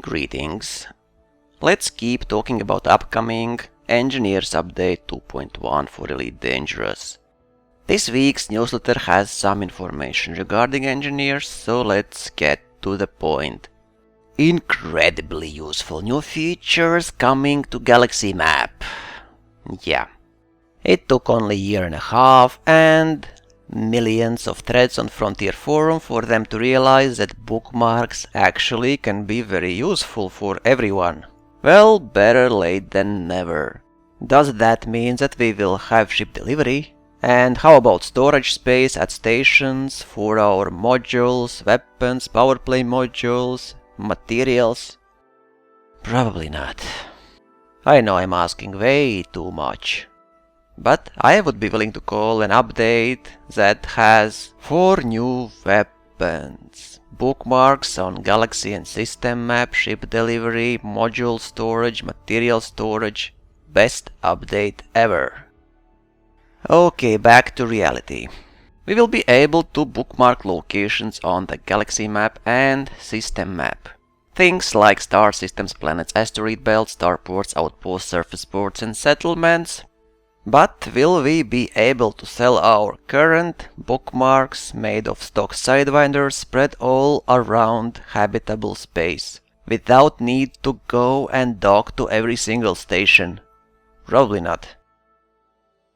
Greetings. Let's keep talking about upcoming Engineers Update 2.1 for Elite Dangerous. This week's newsletter has some information regarding engineers, so let's get to the point. Incredibly useful new features coming to Galaxy Map. Yeah. It took only a year and a half and millions of threads on Frontier Forum for them to realize that bookmarks actually can be very useful for everyone. Well, better late than never. Does that mean that we will have ship delivery? And how about storage space at stations for our modules, weapons, powerplay modules, materials? Probably not. I know I'm asking way too much. But I would be willing to call an update that has 4 new weapons, bookmarks on Galaxy and System Map, ship delivery, module storage, material storage. Best update ever. Okay, back to reality. We will be able to bookmark locations on the Galaxy Map and System Map. Things like star systems, planets, asteroid belts, starports, outposts, surface ports and settlements. But will we be able to sell our current bookmarks made of stock Sidewinders spread all around habitable space, without need to go and dock to every single station? Probably not.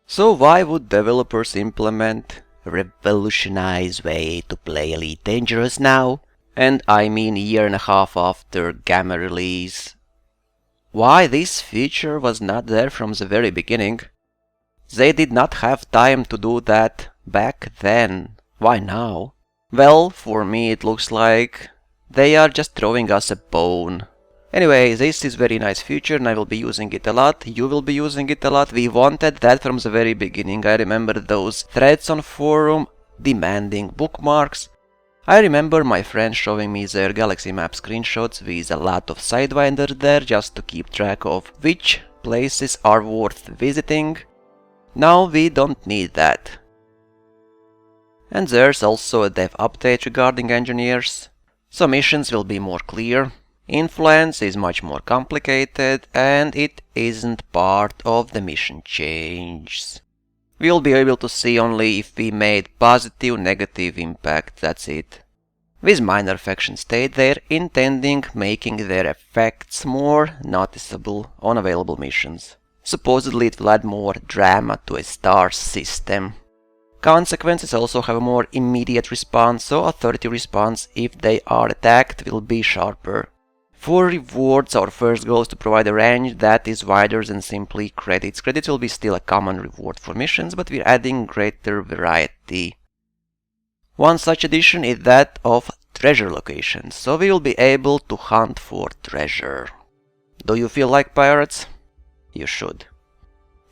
So why would developers implement a revolutionized way to play Elite Dangerous now? And I mean a year and a half after Gamma release. Why this feature was not there from the very beginning? They did not have time to do that back then. Why now? Well, for me it looks like they are just throwing us a bone. Anyway, this is very nice feature and I will be using it a lot. You will be using it a lot. We wanted that from the very beginning. I remember those threads on forum demanding bookmarks. I remember my friends showing me their Galaxy Map screenshots with a lot of Sidewinder there just to keep track of which places are worth visiting. Now we don't need that. And there's also a dev update regarding engineers. So missions will be more clear. Influence is much more complicated and it isn't part of the mission changes. We'll be able to see only if we made positive, negative impact, that's it. With minor factions stayed there, intending making their effects more noticeable on available missions. Supposedly it will add more drama to a star system. Consequences also have a more immediate response, so authority response if they are attacked will be sharper. For rewards, our first goal is to provide a range that is wider than simply credits. Credits will be still a common reward for missions, but we're adding greater variety. One such addition is that of treasure locations, so we will be able to hunt for treasure. Do you feel like pirates? You should.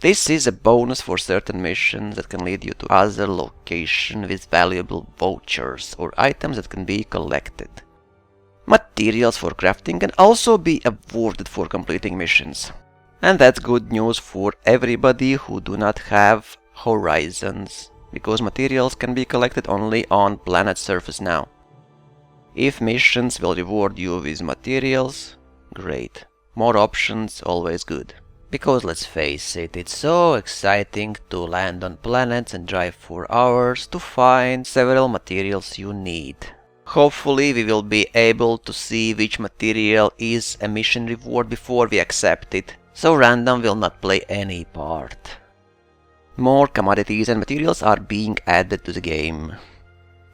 This is a bonus for certain missions that can lead you to other locations with valuable vouchers or items that can be collected. Materials for crafting can also be awarded for completing missions. And that's good news for everybody who do not have horizons, because materials can be collected only on planet surface now. If missions will reward you with materials, great. More options, always good. Because let's face it, it's so exciting to land on planets and drive for hours to find several materials you need. Hopefully we will be able to see which material is a mission reward before we accept it, so random will not play any part. More commodities and materials are being added to the game.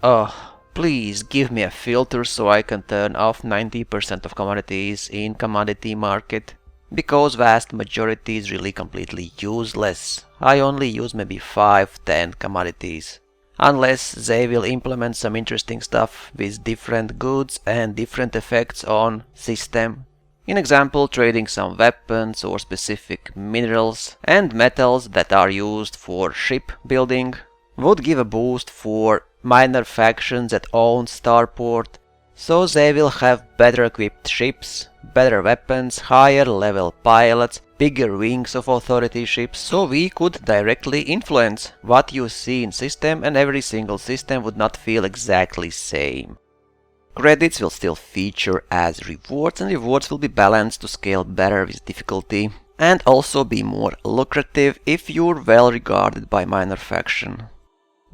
Oh, please give me a filter so I can turn off 90% of commodities in commodity market. Because vast majority is really completely useless. I only use maybe 5-10 commodities. Unless they will implement some interesting stuff with different goods and different effects on system. In example, trading some weapons or specific minerals and metals that are used for ship building would give a boost for minor factions that own starport, so they will have better equipped ships, better weapons, higher level pilots, bigger wings of authority ships, so we could directly influence what you see in system and every single system would not feel exactly same. Credits will still feature as rewards, and rewards will be balanced to scale better with difficulty and also be more lucrative if you're well regarded by minor faction.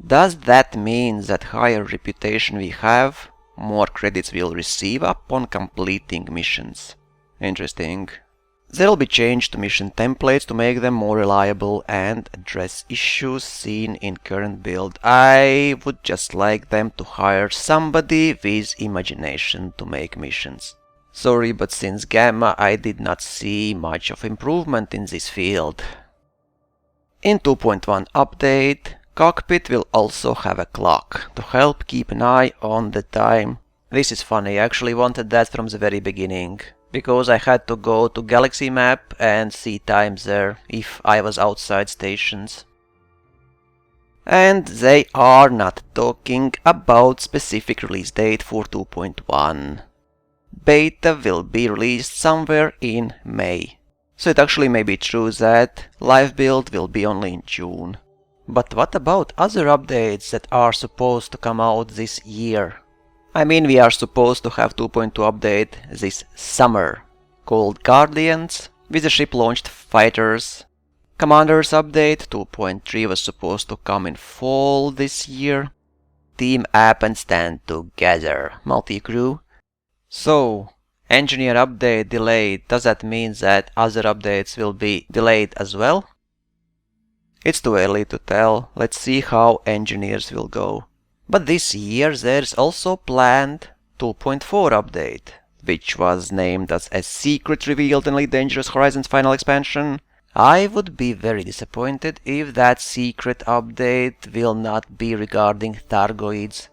Does that mean that higher reputation we have, more credits we'll receive upon completing missions? Interesting. There will be change to mission templates to make them more reliable and address issues seen in current build. I would just like them to hire somebody with imagination to make missions. Sorry, but since Gamma I did not see much of improvement in this field. In 2.1 update, Cockpit will also have a clock to help keep an eye on the time. This is funny, I actually wanted that from the very beginning, because I had to go to Galaxy Map and see times there if I was outside stations. And they are not talking about specific release date for 2.1. Beta will be released somewhere in May. So it actually may be true that live build will be only in June. But what about other updates that are supposed to come out this year? I mean, we are supposed to have 2.2 update this summer, called Guardians, with the ship-launched fighters. Commanders update 2.3 was supposed to come in fall this year. Team App and Stand Together, multi-crew. So, Engineer update delayed, does that mean that other updates will be delayed as well? It's too early to tell, let's see how Engineers will go. But this year there's also planned 2.4 update, which was named as a secret revealed in Elite Dangerous Horizons final expansion. I would be very disappointed if that secret update will not be regarding Thargoids.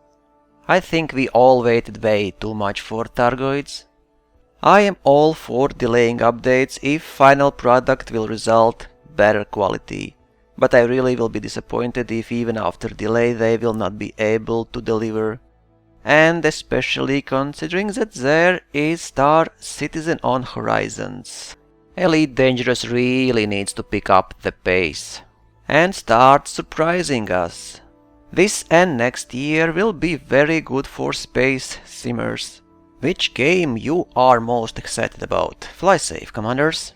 I think we all waited way too much for Thargoids. I am all for delaying updates if final product will result better quality. But I really will be disappointed if even after delay they will not be able to deliver. And especially considering that there is Star Citizen on Horizons. Elite Dangerous really needs to pick up the pace and start surprising us. This and next year will be very good for space simmers. Which game you are most excited about? Fly safe, Commanders!